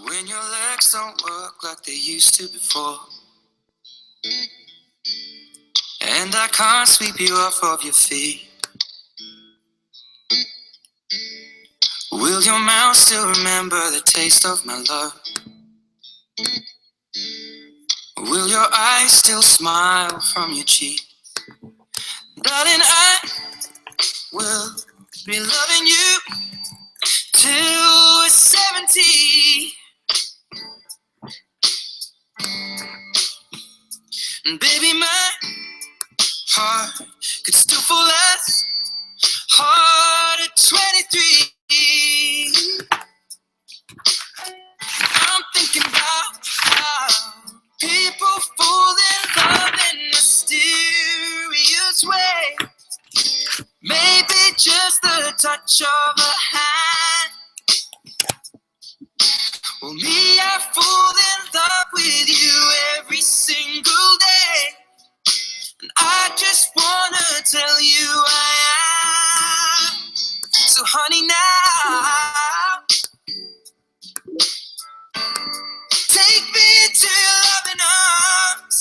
When your legs don't work like they used to before, and I can't sweep you off of your feet, will your mouth still remember the taste of my love? Will your eyes still smile from your cheek? Darling, I will be loving you till we're 70. And baby, my heart could still fall as hard at 23. I'm thinking about how people fall in love in mysterious ways. Maybe just the touch of a hand. Well, me, I fall in love with you every single day. And I just wanna tell you I am. So honey, now take me into your loving arms.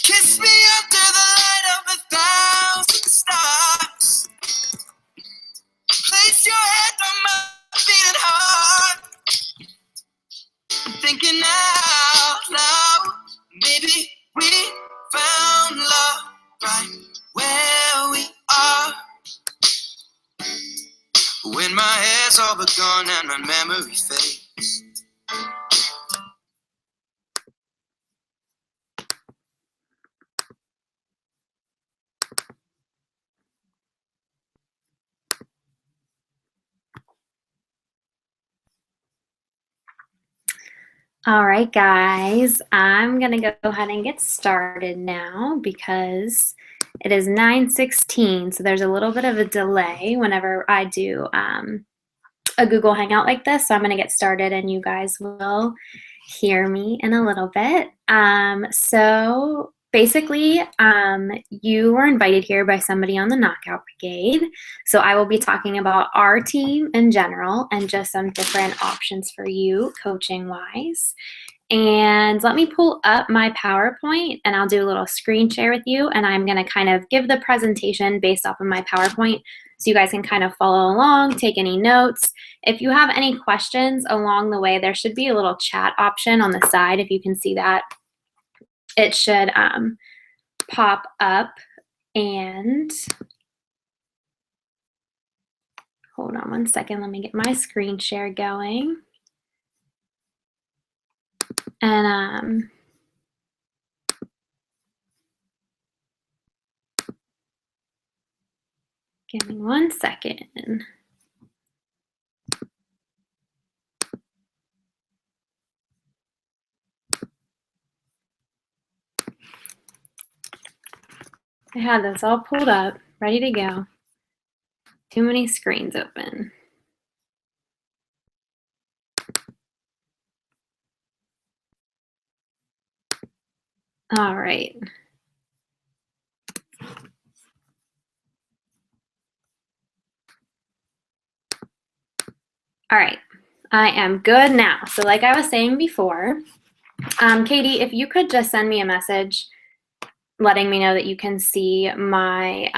Kiss me under the light of 1,000 stars. Place your head on my beating heart. I'm thinking out loud, maybe we found love right where we are. When my hair's all but gone and my memory fades, All right, guys, I'm going to go ahead and get started now because it is 9:16, so there's a little bit of a delay whenever I do a Google Hangout like this. So I'm going to get started and you guys will hear me in a little bit. So basically, you were invited here by somebody on the Knockout Brigade. So I will be talking about our team in general and just some different options for you coaching-wise. And let me pull up my PowerPoint and I'll do a little screen share with you. And I'm going to kind of give the presentation based off of my PowerPoint so you guys can kind of follow along, take any notes. If you have any questions along the way, there should be a little chat option on the side. If you can see that, it should pop up. And hold on one second. Let me get my screen share going. And give me one second. I had this all pulled up, ready to go. Too many screens open. All right. All right, I am good now. So like I was saying before, Katie, if you could just send me a message letting me know that you can see my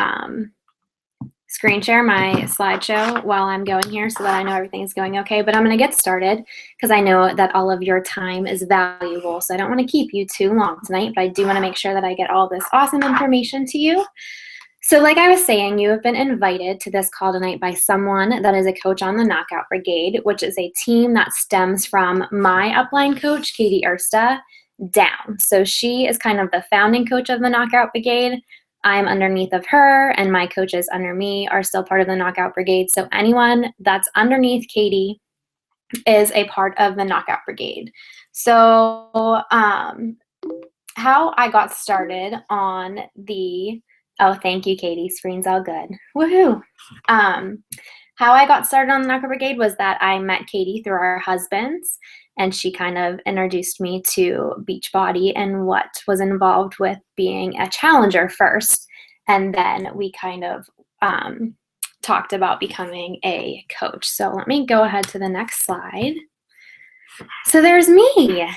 screen share, my slideshow while I'm going here so that I know everything is going okay. But I'm going to get started because I know that all of your time is valuable. So I don't want to keep you too long tonight, but I do want to make sure that I get all this awesome information to you. So like I was saying, you have been invited to this call tonight by someone that is a coach on the Knockout Brigade, which is a team that stems from my upline coach, Katie Ersta, down. So she is kind of the founding coach of the Knockout Brigade. I'm underneath of her, and my coaches under me are still part of the Knockout Brigade. So anyone that's underneath Katie is a part of the Knockout Brigade. So how I got started on the oh, thank you, Katie. Screen's all good. Woohoo. How I got started on the Knockout Brigade was that I met Katie through our husbands, and she kind of introduced me to Beachbody and what was involved with being a challenger first. And then we kind of talked about becoming a coach. So let me go ahead to the next slide. So there's me.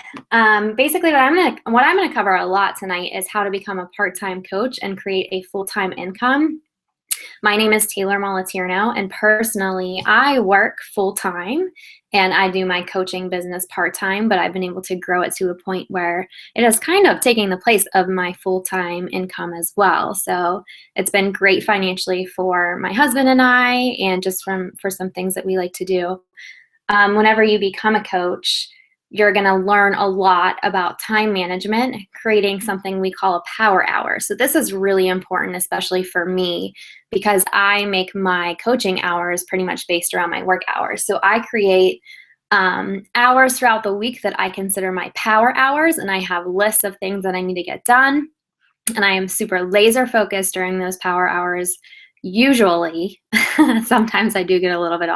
Basically, what I'm gonna cover a lot tonight is how to become a part-time coach and create a full-time income. My name is Taylor Moliterno, and personally, I work full-time and I do my coaching business part-time, but I've been able to grow it to a point where it is kind of taking the place of my full-time income as well. So it's been great financially for my husband and I, and just for some things that we like to do. Whenever you become a coach, you're going to learn a lot about time management, creating something we call a power hour. So this is really important, especially for me, because I make my coaching hours pretty much based around my work hours. So I create hours throughout the week that I consider my power hours, and I have lists of things that I need to get done. And I am super laser focused during those power hours. Usually, sometimes I do get a little bit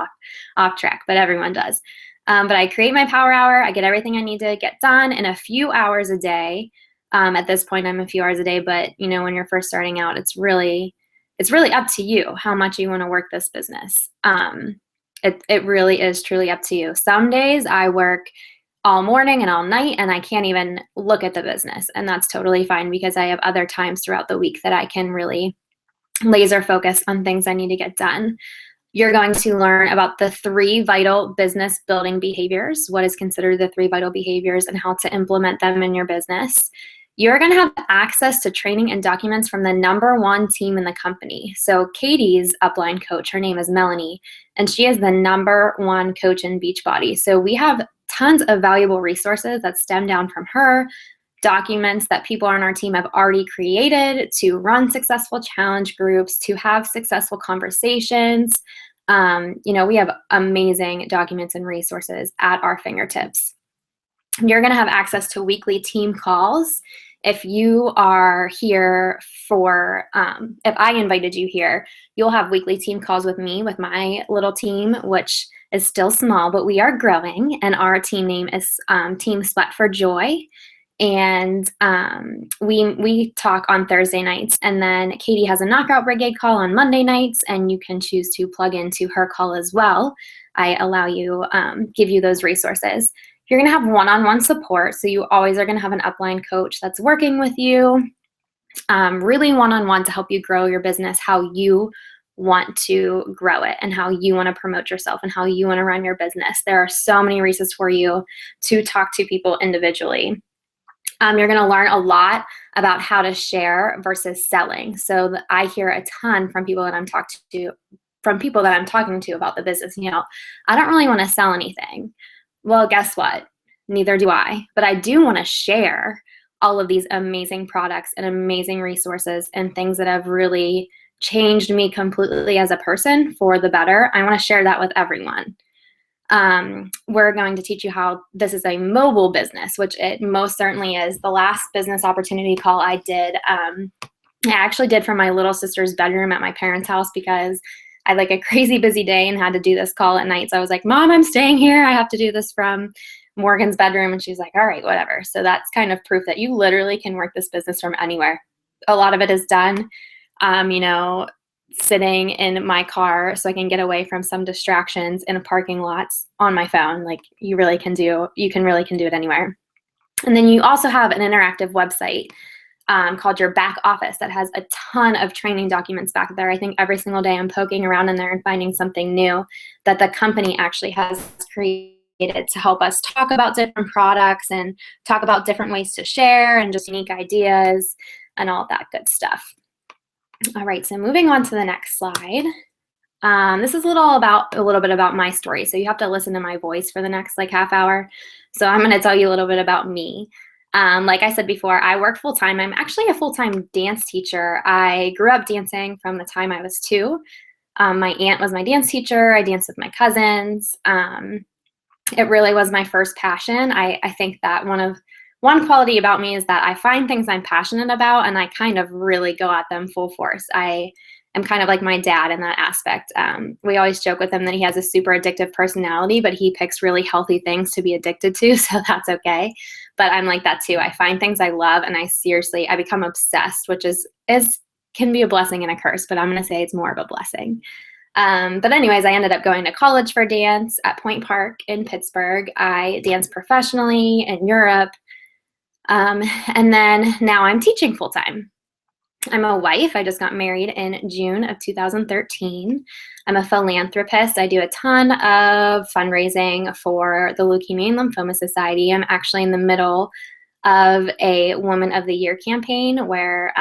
off track, but everyone does. But I create my power hour. I get everything I need to get done in a few hours a day. At this point, I'm a few hours a day, but when you're first starting out, it's really up to you how much you want to work this business. It really is truly up to you. Some days I work all morning and all night, and I can't even look at the business, and that's totally fine because I have other times throughout the week that I can really laser focus on things I need to get done. You're going to learn about the 3 vital business building behaviors, what is considered the 3 vital behaviors, and how to implement them in your business. You're going to have access to training and documents from the #1 team in the company. So Katie's upline coach, her name is Melanie, and she is the #1 coach in Beachbody. So we have tons of valuable resources that stem down from her, documents that people on our team have already created to run successful challenge groups, to have successful conversations. We have amazing documents and resources at our fingertips. You're going to have access to weekly team calls. If you are here if I invited you here, you'll have weekly team calls with me, with my little team, which is still small, but we are growing, and our team name is Team Sweat for Joy. And we talk on Thursday nights, and then Katie has a knockout brigade call on Monday nights, and you can choose to plug into her call as well. I allow you, give you those resources. You're going to have one-on-one support, so you always are going to have an upline coach that's working with you, really one-on-one to help you grow your business how you want to grow it, and how you want to promote yourself, and how you want to run your business. There are so many resources for you to talk to people individually. You're going to learn a lot about how to share versus selling. So I hear a ton from people that I'm talking to about the business. I don't really want to sell anything. Well, guess what? Neither do I. But I do want to share all of these amazing products and amazing resources and things that have really changed me completely as a person for the better. I want to share that with everyone. We're going to teach you how this is a mobile business, which it most certainly is. The last business opportunity call I did, I actually did from my little sister's bedroom at my parents' house because I had like a crazy busy day and had to do this call at night. So I was like, Mom, I'm staying here. I have to do this from Morgan's bedroom. And she's like, all right, whatever. So that's kind of proof that you literally can work this business from anywhere. A lot of it is done, sitting in my car so I can get away from some distractions in a parking lot on my phone. Like you really can do it anywhere. And then you also have an interactive website called your back office that has a ton of training documents back there. I think every single day I'm poking around in there and finding something new that the company actually has created to help us talk about different products and talk about different ways to share and just unique ideas and all that good stuff. All right, so moving on to the next slide. This is a little bit about my story. So you have to listen to my voice for the next half hour. So I'm going to tell you a little bit about me. Like I said before, I work full-time. I'm actually a full-time dance teacher. I grew up dancing from the time I was 2. My aunt was my dance teacher. I danced with my cousins. It really was my first passion. I think that one quality about me is that I find things I'm passionate about and I kind of really go at them full force. I am kind of like my dad in that aspect. We always joke with him that he has a super addictive personality, but he picks really healthy things to be addicted to, so that's okay. But I'm like that too. I find things I love and I become obsessed, which can be a blessing and a curse, but I'm going to say it's more of a blessing. But anyways, I ended up going to college for dance at Point Park in Pittsburgh. I danced professionally in Europe. And then now I'm teaching full time. I'm a wife. I just got married in June of 2013. I'm a philanthropist. I do a ton of fundraising for the Leukemia and Lymphoma Society. I'm actually in the middle of a Woman of the Year campaign where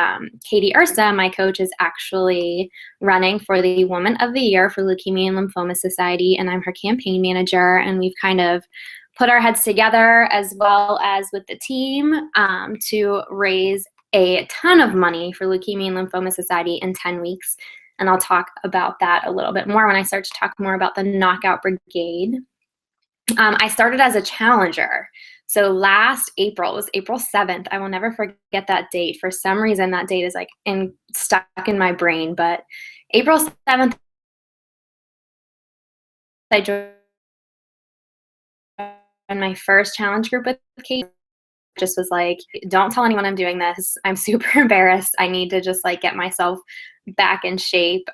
Katie Ursa, my coach, is actually running for the Woman of the Year for Leukemia and Lymphoma Society, and I'm her campaign manager, and we've kind of put our heads together as well as with the team to raise a ton of money for Leukemia and Lymphoma Society in 10 weeks. And I'll talk about that a little bit more when I start to talk more about the Knockout Brigade. I started as a challenger. So last April, it was April 7th. I will never forget that date. For some reason, that date is like stuck in my brain. But April 7th, I joined my first challenge group with Kate. Just was like, don't tell anyone I'm doing this. I'm super embarrassed. I need to just like get myself back in shape.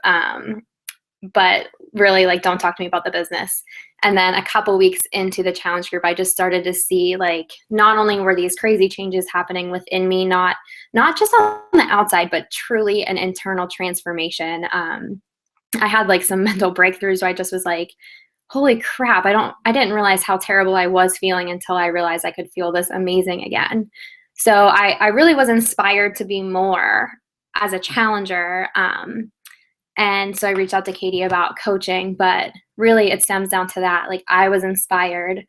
But really, like, don't talk to me about the business. And then a couple weeks into the challenge group, I just started to see, like, not only were these crazy changes happening within me, not just on the outside, but truly an internal transformation. I had like some mental breakthroughs where I just was like, holy crap, I didn't realize how terrible I was feeling until I realized I could feel this amazing again. So I really was inspired to be more as a challenger. And so I reached out to Katie about coaching, but really it stems down to that. Like, I was inspired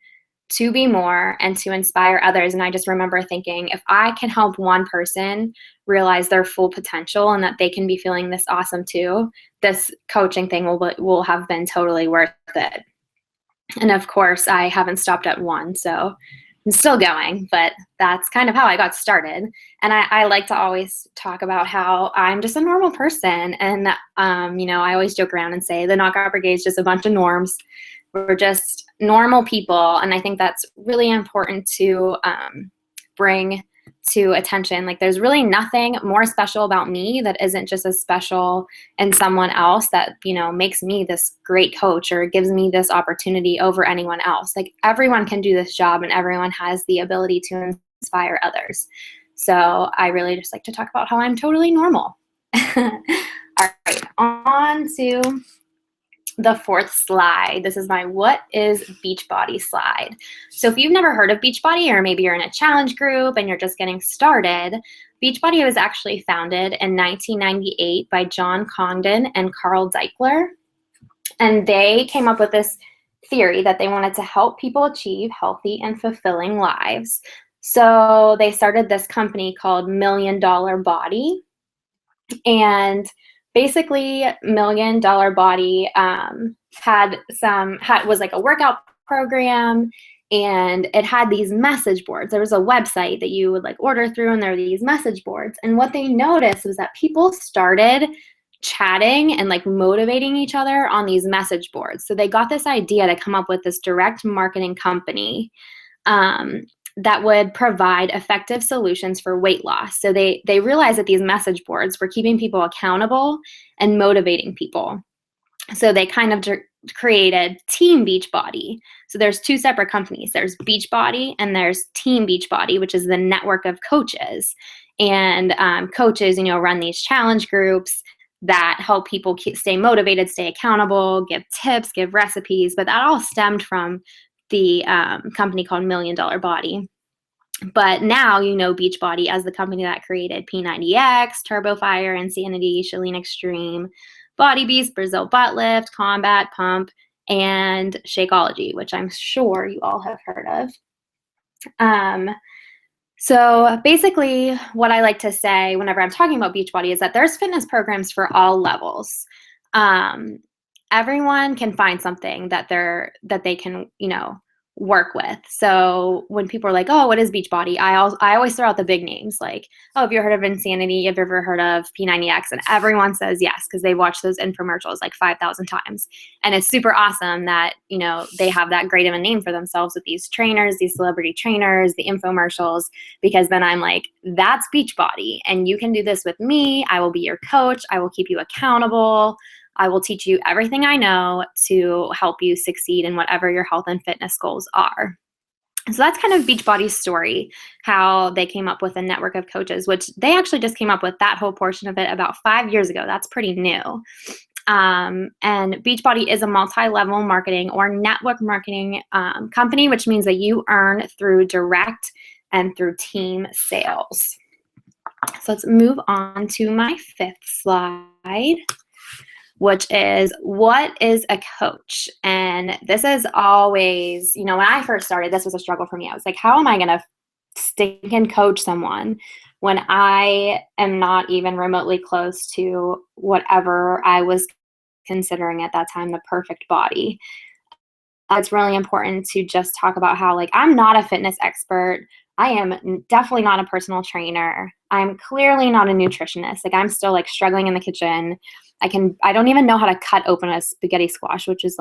to be more and to inspire others. And I just remember thinking, if I can help one person realize their full potential and that they can be feeling this awesome too, this coaching thing will have been totally worth it. And of course, I haven't stopped at one, so I'm still going, but that's kind of how I got started. And I like to always talk about how I'm just a normal person. And, I always joke around and say the Knockout Brigade is just a bunch of norms. We're just normal people. And I think that's really important to bring to attention. Like, there's really nothing more special about me that isn't just as special in someone else that, makes me this great coach or gives me this opportunity over anyone else. Like, everyone can do this job and everyone has the ability to inspire others. So I really just like to talk about how I'm totally normal. All right, on to the fourth slide. This is my what is Beachbody slide. So if you've never heard of Beachbody, or maybe you're in a challenge group and you're just getting started, Beachbody was actually founded in 1998 by John Congdon and Carl Deichler. And they came up with this theory that they wanted to help people achieve healthy and fulfilling lives. So they started this company called $1 Million Body. And basically, $1 Million Body was like a workout program, and it had these message boards. There was a website that you would like order through, and there were these message boards. And what they noticed was that people started chatting and like motivating each other on these message boards. So they got this idea to come up with this direct marketing company that would provide effective solutions for weight loss. So they realized that these message boards were keeping people accountable and motivating people. So they kind of created Team Beachbody. So there's two separate companies. There's Beachbody and there's Team Beachbody, which is the network of coaches. And coaches, run these challenge groups that help people stay motivated, stay accountable, give tips, give recipes. But that all stemmed from the company called $1 Million Body. But now Beachbody as the company that created P90X, TurboFire, Insanity, Chalene Extreme, Body Beast, Brazil Butt Lift, Combat, Pump, and Shakeology, which I'm sure you all have heard of. So basically what I like to say whenever I'm talking about Beachbody is that there's fitness programs for all levels. Everyone can find something that they can, work with. So when people are like, oh, what is Beachbody? I always throw out the big names like, oh, have you heard of Insanity? Have you ever heard of P90X? And everyone says yes, because they watch those infomercials like 5,000 times. And it's super awesome that, they have that great of a name for themselves with these trainers, these celebrity trainers, the infomercials, because then I'm like, that's Beachbody. And you can do this with me. I will be your coach. I will keep you accountable. I will teach you everything I know to help you succeed in whatever your health and fitness goals are. So that's kind of Beachbody's story, how they came up with a network of coaches, which they actually just came up with that whole portion of it about 5 years ago. That's pretty new. And Beachbody is a multi-level marketing or network marketing company, which means that you earn through direct and through team sales. So let's move on to my 5th slide, which is, what is a coach? And this is always, when I first started, this was a struggle for me. I was like, how am I going to stink and coach someone when I am not even remotely close to whatever I was considering at that time the perfect body? It's really important to just talk about how, I'm not a fitness expert. I am definitely not a personal trainer. I'm clearly not a nutritionist. I'm still struggling in the kitchen. I don't even know how to cut open a spaghetti squash, which is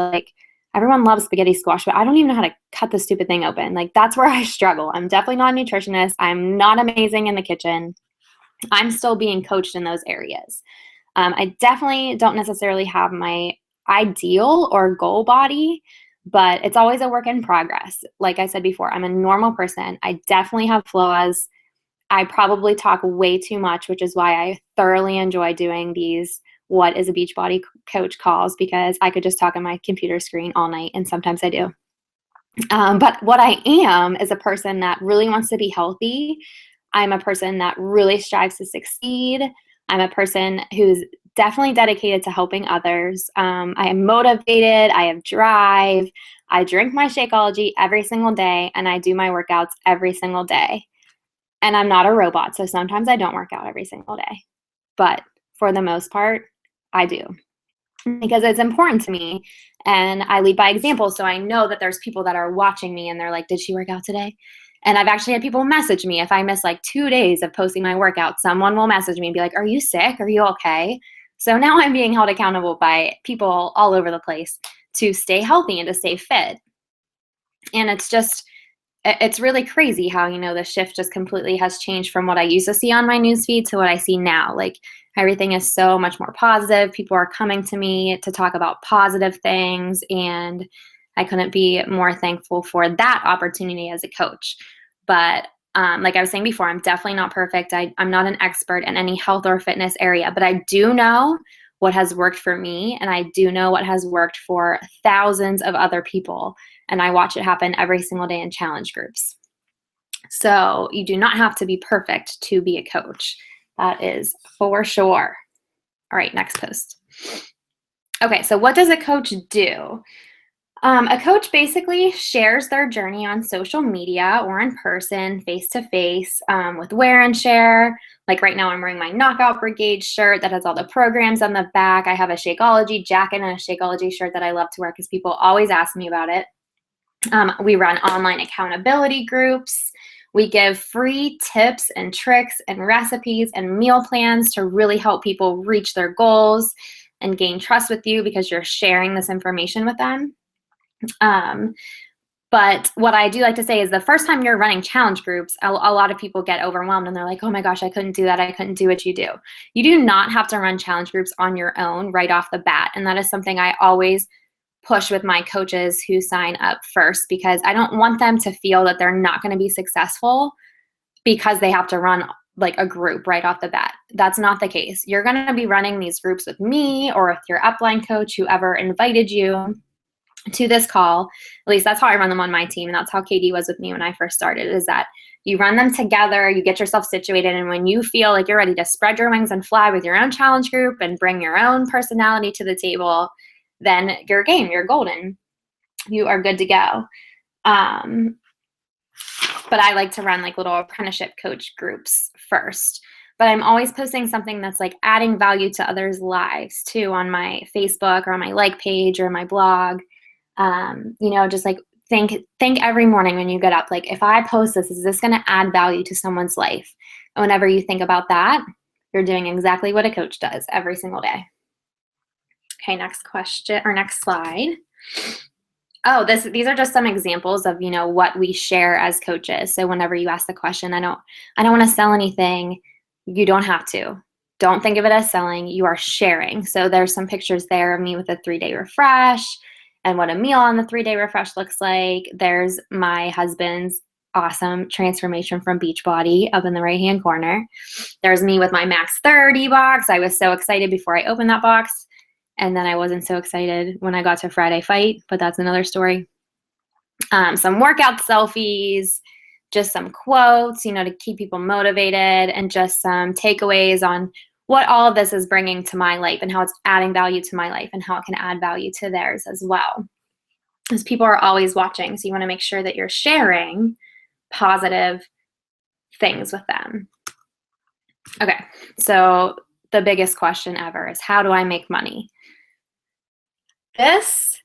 everyone loves spaghetti squash, but I don't even know how to cut the stupid thing open. That's where I struggle. I'm definitely not a nutritionist. I'm not amazing in the kitchen. I'm still being coached in those areas. I definitely don't necessarily have my ideal or goal body, but it's always a work in progress. Like I said before, I'm a normal person. I definitely have flaws. I probably talk way too much, which is why I thoroughly enjoy doing these What is a Beachbody Coach calls, because I could just talk on my computer screen all night, and sometimes I do. But what I am is a person that really wants to be healthy. I'm a person that really strives to succeed. I'm a person who's definitely dedicated to helping others. I am motivated. I have drive. I drink my Shakeology every single day, and I do my workouts every single day. And I'm not a robot, so sometimes I don't work out every single day. But for the most part, I do, because it's important to me, and I lead by example. So I know that there's people that are watching me and they're like, did she work out today? And I've actually had people message me if I miss 2 days of posting my workout. Someone will message me and be like, are you sick? Are you okay? So now I'm being held accountable by people all over the place to stay healthy and to stay fit. And it's really crazy how, the shift just completely has changed from what I used to see on my newsfeed to what I see now. Everything is so much more positive. People are coming to me to talk about positive things, and I couldn't be more thankful for that opportunity as a coach. But like I was saying before, I'm definitely not perfect. I'm not an expert in any health or fitness area, but I do know what has worked for me, and I do know what has worked for thousands of other people. And I watch it happen every single day in challenge groups. So you do not have to be perfect to be a coach. That is for sure. All right, next post. Okay, so what does a coach do? A coach basically shares their journey on social media or in person, face-to-face, with wear and share. Right now I'm wearing my Knockout Brigade shirt that has all the programs on the back. I have a Shakeology jacket and a Shakeology shirt that I love to wear because people always ask me about it. We run online accountability groups. We give free tips and tricks and recipes and meal plans to really help people reach their goals and gain trust with you because you're sharing this information with them. But what I do like to say is the first time you're running challenge groups, a lot of people get overwhelmed and they're like, oh my gosh, I couldn't do that. I couldn't do what you do. You do not have to run challenge groups on your own right off the bat. And that is something I always push with my coaches who sign up first, because I don't want them to feel that they're not going to be successful because they have to run a group right off the bat. That's not the case. You're going to be running these groups with me or with your upline coach, whoever invited you to this call. At least that's how I run them on my team, and that's how Katie was with me when I first started, is that you run them together, you get yourself situated, and when you feel like you're ready to spread your wings and fly with your own challenge group and bring your own personality to the table, then you're game, you're golden. You are good to go. But I like to run little apprenticeship coach groups first. But I'm always posting something that's adding value to others' lives too on my Facebook or on my page or my blog. Just think every morning when you get up, if I post this, is this going to add value to someone's life? And whenever you think about that, you're doing exactly what a coach does every single day. Okay, next question or next slide. Oh, these are just some examples of, what we share as coaches. So whenever you ask the question, I don't want to sell anything. You don't have to. don't think of it as selling. You are sharing. So there's some pictures there of me with a 3-day refresh and what a meal on the 3-day refresh looks like. There's my husband's awesome transformation from Beachbody up in the right-hand corner. There's me with my Max 30 box. I was so excited before I opened that box, and then I wasn't so excited when I got to Friday Fight, but that's another story. Some workout selfies, just some quotes, to keep people motivated, and just some takeaways on what all of this is bringing to my life and how it's adding value to my life and how it can add value to theirs as well. Because people are always watching, so you want to make sure that you're sharing positive things with them. Okay, so the biggest question ever is, how do I make money? This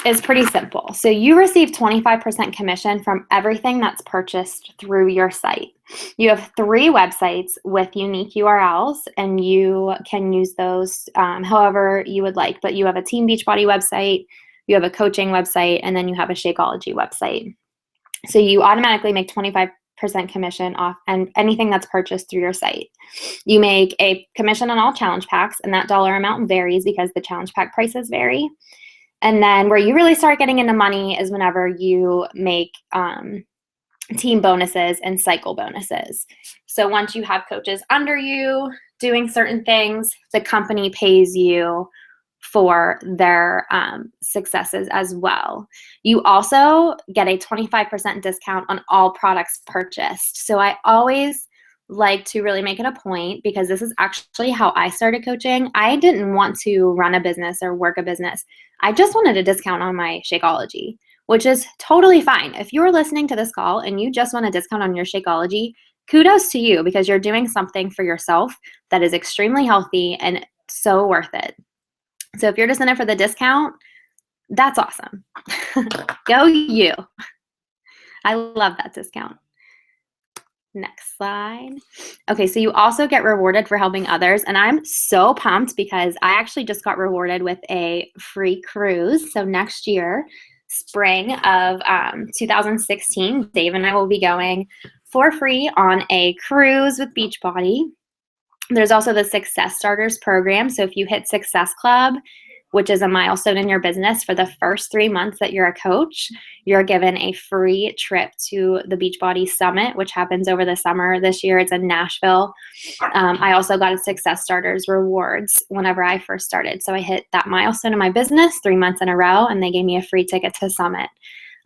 is pretty simple. So you receive 25% commission from everything that's purchased through your site. You have 3 websites with unique URLs, and you can use those however you would like. But you have a Team Beachbody website, you have a coaching website, and then you have a Shakeology website. So you automatically make 25% commission off and anything that's purchased through your site. You make a commission on all challenge packs, and that dollar amount varies because the challenge pack prices vary. And then where you really start getting into money is whenever you make team bonuses and cycle bonuses. So once you have coaches under you doing certain things, the company pays you for their successes as well. You also get a 25% discount on all products purchased. So I always like to really make it a point, because this is actually how I started coaching. I didn't want to run a business or work a business. I just wanted a discount on my Shakeology, which is totally fine. If you're listening to this call and you just want a discount on your Shakeology, kudos to you, because you're doing something for yourself that is extremely healthy and so worth it. So if you're just in it for the discount, that's awesome. Go you. I love that discount. Next slide. Okay, so you also get rewarded for helping others, and I'm so pumped because I actually just got rewarded with a free cruise. So next year, spring of 2016, Dave and I will be going for free on a cruise with Beachbody. There's also the Success Starters program. So if you hit Success Club, which is a milestone in your business, for the first 3 months that you're a coach, you're given a free trip to the Beachbody Summit, which happens over the summer this year. It's in Nashville. I also got a Success Starters rewards whenever I first started. So I hit that milestone in my business 3 months in a row, and they gave me a free ticket to Summit.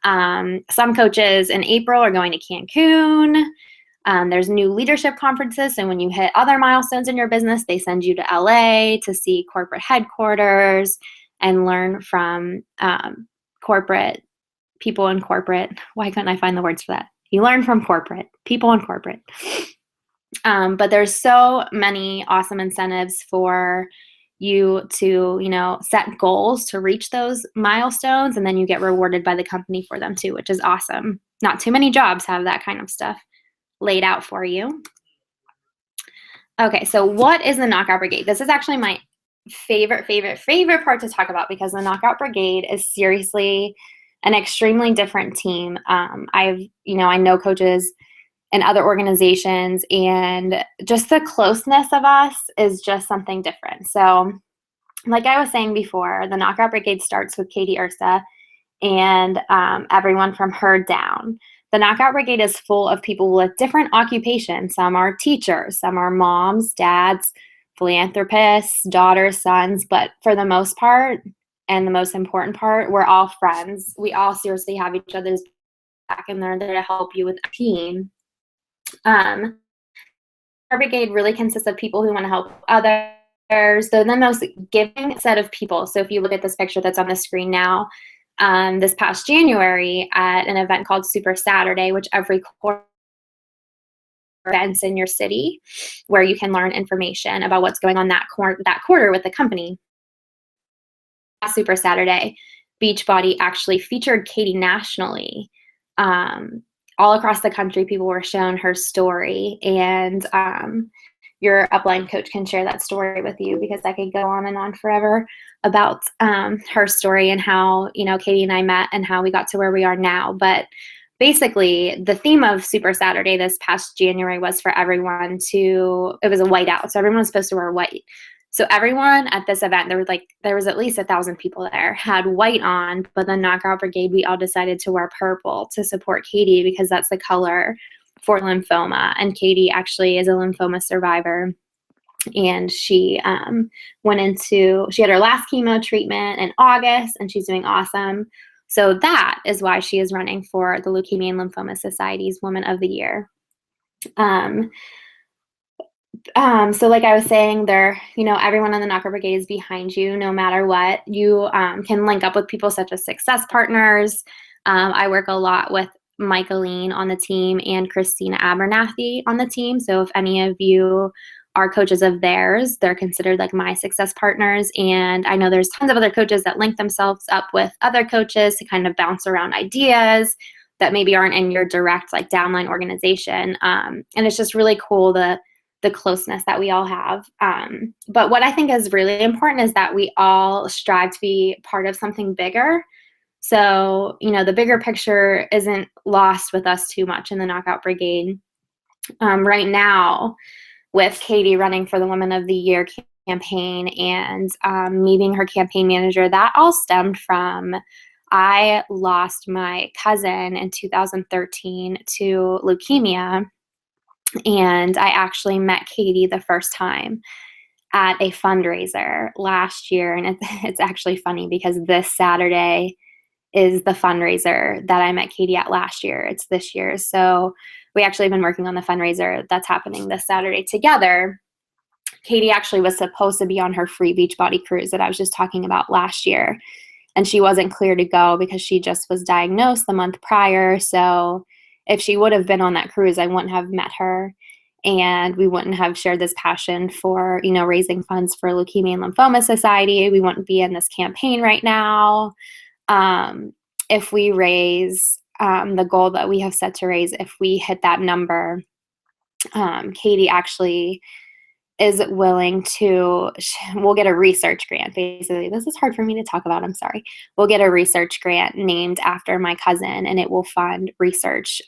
Some coaches in April are going to Cancun. There's new leadership conferences. So when you hit other milestones in your business, they send you to LA to see corporate headquarters and learn from corporate people in corporate. Why couldn't I find the words for that? You learn from corporate people in corporate. But there's so many awesome incentives for you to, set goals to reach those milestones, and then you get rewarded by the company for them too, which is awesome. Not too many jobs have that kind of stuff laid out for you. Okay, so what is the Knockout Brigade? This is actually my favorite part to talk about, because the Knockout Brigade is seriously an extremely different team. I know coaches in other organizations, and just the closeness of us is just something different. So like I was saying before, the Knockout Brigade starts with Katie Ursa and everyone from her down. The Knockout Brigade is full of people with different occupations. Some are teachers, some are moms, dads, philanthropists, daughters, sons, but for the most part, and the most important part, we're all friends. We all seriously have each other's back, and they're there to help you with a team. Our brigade really consists of people who want to help others. They're the most giving set of people. So if you look at this picture that's on the screen now, this past January at an event called Super Saturday, which every quarter events in your city where you can learn information about what's going on that quarter with the company. Last Super Saturday, Beachbody actually featured Katie nationally. All across the country, people were shown her story, and your upline coach can share that story with you, because I could go on and on forever about her story and how, Katie and I met and how we got to where we are now. But basically the theme of Super Saturday this past January was for everyone it was a white out. So everyone was supposed to wear white. So everyone at this event, there was at least 1,000 people there, had white on, but the Knockout Brigade, we all decided to wear purple to support Katie because that's the color for lymphoma. And Katie actually is a lymphoma survivor. And she had her last chemo treatment in August, and she's doing awesome. So that is why she is running for the Leukemia and Lymphoma Society's Woman of the Year. So like I was saying, everyone on the Knockout Brigade is behind you no matter what. You can link up with people such as Success Partners. I work a lot with Michaeline on the team and Christina Abernathy on the team. So if any of you are coaches of theirs, they're considered like my success partners. And I know there's tons of other coaches that link themselves up with other coaches to kind of bounce around ideas that maybe aren't in your direct like downline organization. And it's just really cool the closeness that we all have. But what I think is really important is that we all strive to be part of something bigger. So, the bigger picture isn't lost with us too much in the Knockout Brigade. Right now, with Katie running for the Woman of the Year campaign and me being her campaign manager, that all stemmed from I lost my cousin in 2013 to leukemia. And I actually met Katie the first time at a fundraiser last year. And it's actually funny because this Saturday is the fundraiser that I met Katie at last year. It's this year. So we actually have been working on the fundraiser that's happening this Saturday together. Katie actually was supposed to be on her free Beachbody cruise that I was just talking about last year. And she wasn't clear to go because she just was diagnosed the month prior. So if she would have been on that cruise, I wouldn't have met her. And we wouldn't have shared this passion for, raising funds for Leukemia and Lymphoma Society. We wouldn't be in this campaign right now. If we raise the goal that we have set to raise, if we hit that number, Katie actually is willing we'll get a research grant. Basically, this is hard for me to talk about. I'm sorry. We'll get a research grant named after my cousin, and it will fund research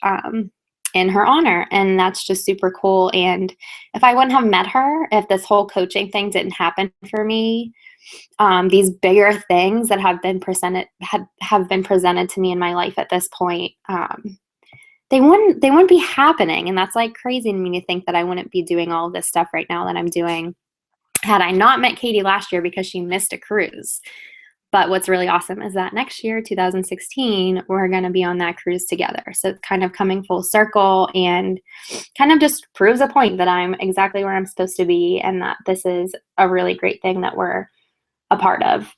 in her honor. And that's just super cool. And if I wouldn't have met her, if this whole coaching thing didn't happen for me, these bigger things that have been presented to me in my life at this point, they wouldn't be happening. And that's like crazy to me to think that I wouldn't be doing all of this stuff right now that I'm doing had I not met Katie last year because she missed a cruise. But what's really awesome is that next year, 2016, we're going to be on that cruise together. So it's kind of coming full circle and kind of just proves a point that I'm exactly where I'm supposed to be and that this is a really great thing that we're a part of.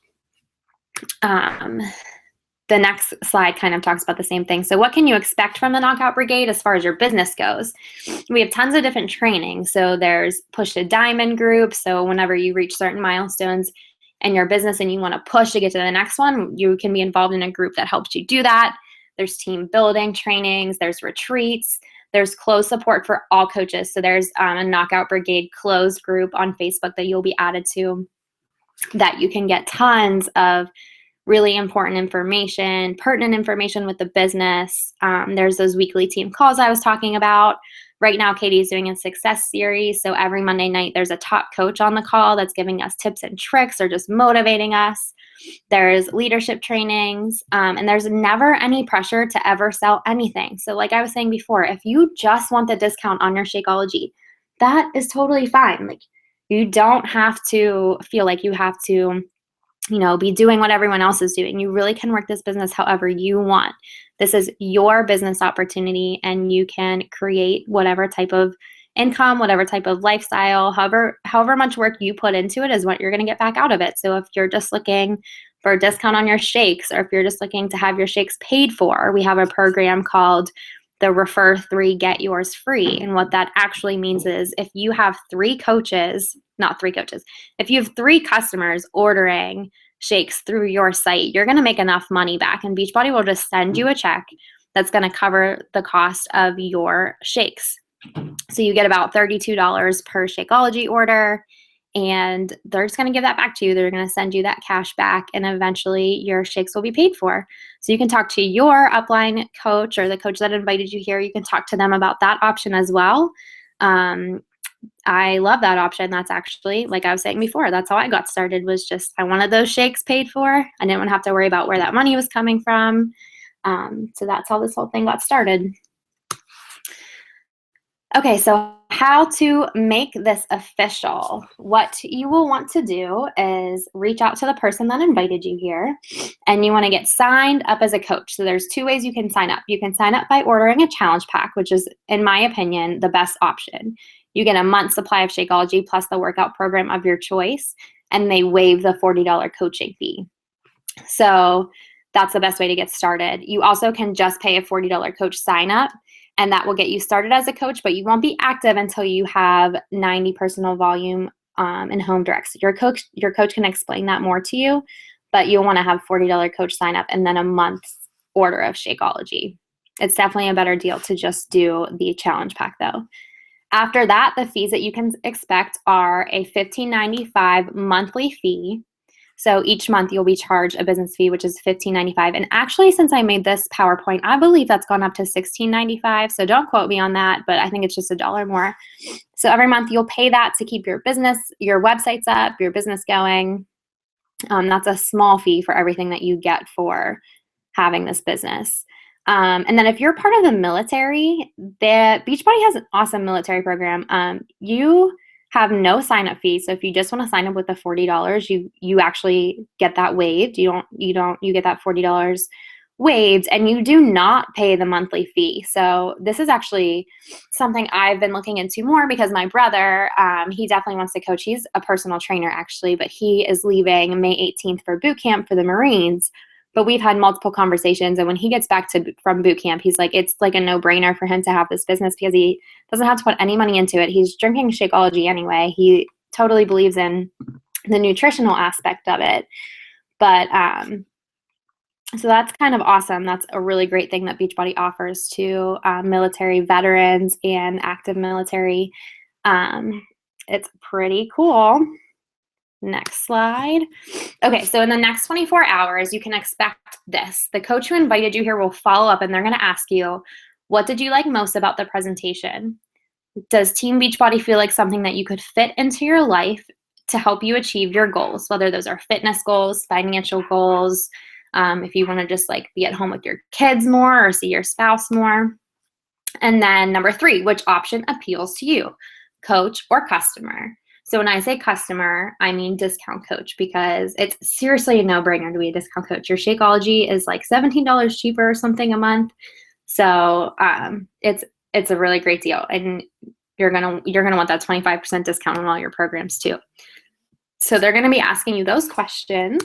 The next slide kind of talks about the same thing. So what can you expect from the Knockout Brigade as far as your business goes? We have tons of different training. So there's Push to Diamond group. So whenever you reach certain milestones in your business and you want to push to get to the next one, you can be involved in a group that helps you do that. There's team building trainings. There's retreats. There's closed support for all coaches. So there's a Knockout Brigade closed group on Facebook that you'll be added to that you can get tons of really important information, pertinent information with the business. There's those weekly team calls I was talking about. Right now, Katie is doing a success series. So every Monday night, there's a top coach on the call that's giving us tips and tricks or just motivating us. There's leadership trainings, and there's never any pressure to ever sell anything. So like I was saying before, if you just want the discount on your Shakeology, that is totally fine. Like you don't have to feel like you have to be doing what everyone else is doing. You really can work this business however you want. This is your business opportunity, and you can create whatever type of income, whatever type of lifestyle, however much work you put into it is what you're going to get back out of it. So if you're just looking for a discount on your shakes, or if you're just looking to have your shakes paid for, we have a program called the Refer 3, Get Yours Free. And what that actually means is if you have if you have 3 customers ordering shakes through your site, you're going to make enough money back. And Beachbody will just send you a check that's going to cover the cost of your shakes. So you get about $32 per Shakeology order. and they're just going to give that back to you. They're going to send you that cash back, and eventually your shakes will be paid for. So you can talk to your upline coach or the coach that invited you here. You can talk to them about that option as well. I love that option. That's actually, like I was saying before, that's how I got started, was just I wanted those shakes paid for. I didn't want to have to worry about where that money was coming from. So that's how this whole thing got started. Okay, so how to make this official. What you will want to do is reach out to the person that invited you here, and you want to get signed up as a coach. So there's 2 ways you can sign up. You can sign up by ordering a challenge pack, which is, in my opinion, the best option. You get a month's supply of Shakeology plus the workout program of your choice, and they waive the $40 coaching fee. So that's the best way to get started. You also can just pay a $40 coach sign up, and that will get you started as a coach, but you won't be active until you have 90 personal volume in home directs. Your coach can explain that more to you, but you'll want to have $40 coach sign up and then a month's order of Shakeology. It's definitely a better deal to just do the challenge pack though. After that, the fees that you can expect are a $15.95 monthly fee. So each month you'll be charged a business fee, which is $15.95. And actually, since I made this PowerPoint, I believe that's gone up to $16.95. So don't quote me on that, but I think it's just $1 more. So every month you'll pay that to keep your business, your websites up, your business going. That's a small fee for everything that you get for having this business. And then if you're part of the military, the Beachbody has an awesome military program. You have no sign-up fee. So if you just want to sign up with the $40, you actually get that waived. You get that $40 waived, and you do not pay the monthly fee. So this is actually something I've been looking into more, because my brother, he definitely wants to coach. He's a personal trainer actually, but he is leaving May 18th for boot camp for the Marines. But we've had multiple conversations, and when he gets back from boot camp, he's like, it's like a no-brainer for him to have this business because he doesn't have to put any money into it. He's drinking Shakeology anyway. He totally believes in the nutritional aspect of it. But so that's kind of awesome. That's a really great thing that Beachbody offers to military veterans and active military. It's pretty cool. Next slide. Okay, so in the next 24 hours, you can expect this. The coach who invited you here will follow up, and they're going to ask you, what did you like most about the presentation? Does Team Beachbody feel like something that you could fit into your life to help you achieve your goals, whether those are fitness goals, financial goals, if you want to just like be at home with your kids more or see your spouse more? And then number 3, which option appeals to you, coach or customer? So when I say customer, I mean discount coach, because it's seriously a no-brainer to be a discount coach. Your Shakeology is like $17 cheaper or something a month. So it's a really great deal, and you're gonna want that 25% discount on all your programs too. So they're gonna be asking you those questions.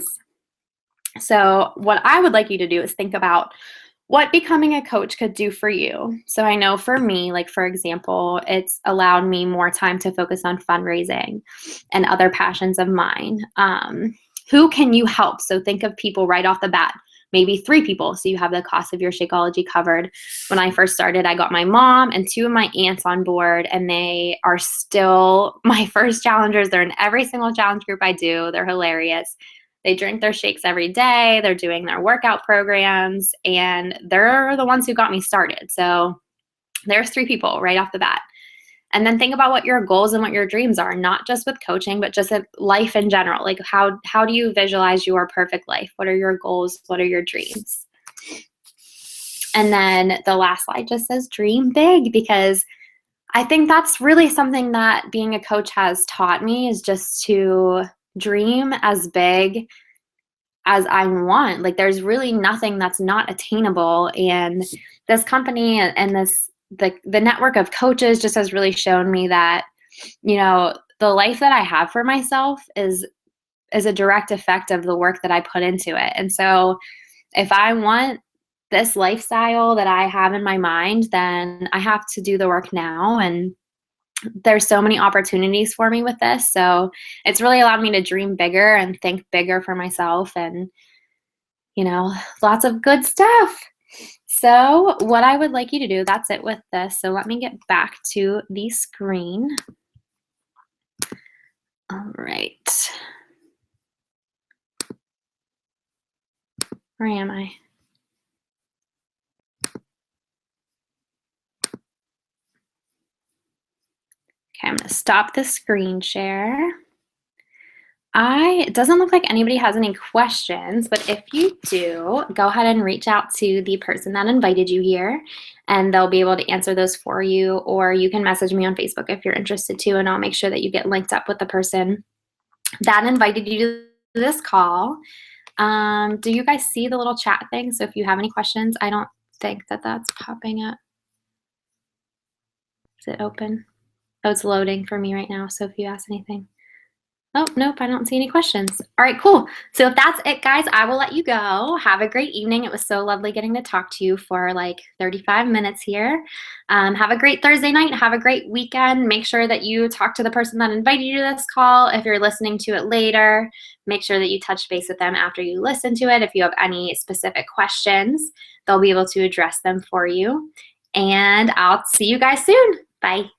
So what I would like you to do is think about what becoming a coach could do for you. So I know for me, like for example, it's allowed me more time to focus on fundraising and other passions of mine. Who can you help? So think of people right off the bat, maybe 3 people, so you have the cost of your Shakeology covered. When I first started, I got my mom and 2 of my aunts on board, and they are still my first challengers. They're in every single challenge group I do. They're hilarious. They drink their shakes every day. They're doing their workout programs, and they're the ones who got me started. So there's 3 people right off the bat. And then think about what your goals and what your dreams are, not just with coaching, but just in life in general. Like how do you visualize your perfect life? What are your goals? What are your dreams? And then the last slide just says dream big, because I think that's really something that being a coach has taught me, is just to dream as big as I want. Like there's really nothing that's not attainable. And this company and the network of coaches just has really shown me that, you know, the life that I have for myself is a direct effect of the work that I put into it. And so if I want this lifestyle that I have in my mind, then I have to do the work now. And there's so many opportunities for me with this. So it's really allowed me to dream bigger and think bigger for myself, and, you know, lots of good stuff. So what I would like you to do, that's it with this. So let me get back to the screen. All right. Where am I? Okay, I'm going to stop the screen share. It doesn't look like anybody has any questions, but if you do, go ahead and reach out to the person that invited you here, and they'll be able to answer those for you, or you can message me on Facebook if you're interested too, and I'll make sure that you get linked up with the person that invited you to this call. Do you guys see the little chat thing? So if you have any questions, I don't think that that's popping up. Is it open? Oh, it's loading for me right now, so if you ask anything. Oh, nope, I don't see any questions. All right, cool. So if that's it, guys, I will let you go. Have a great evening. It was so lovely getting to talk to you for like 35 minutes here. Have a great Thursday night. Have a great weekend. Make sure that you talk to the person that invited you to this call. If you're listening to it later, make sure that you touch base with them after you listen to it. If you have any specific questions, they'll be able to address them for you. And I'll see you guys soon. Bye.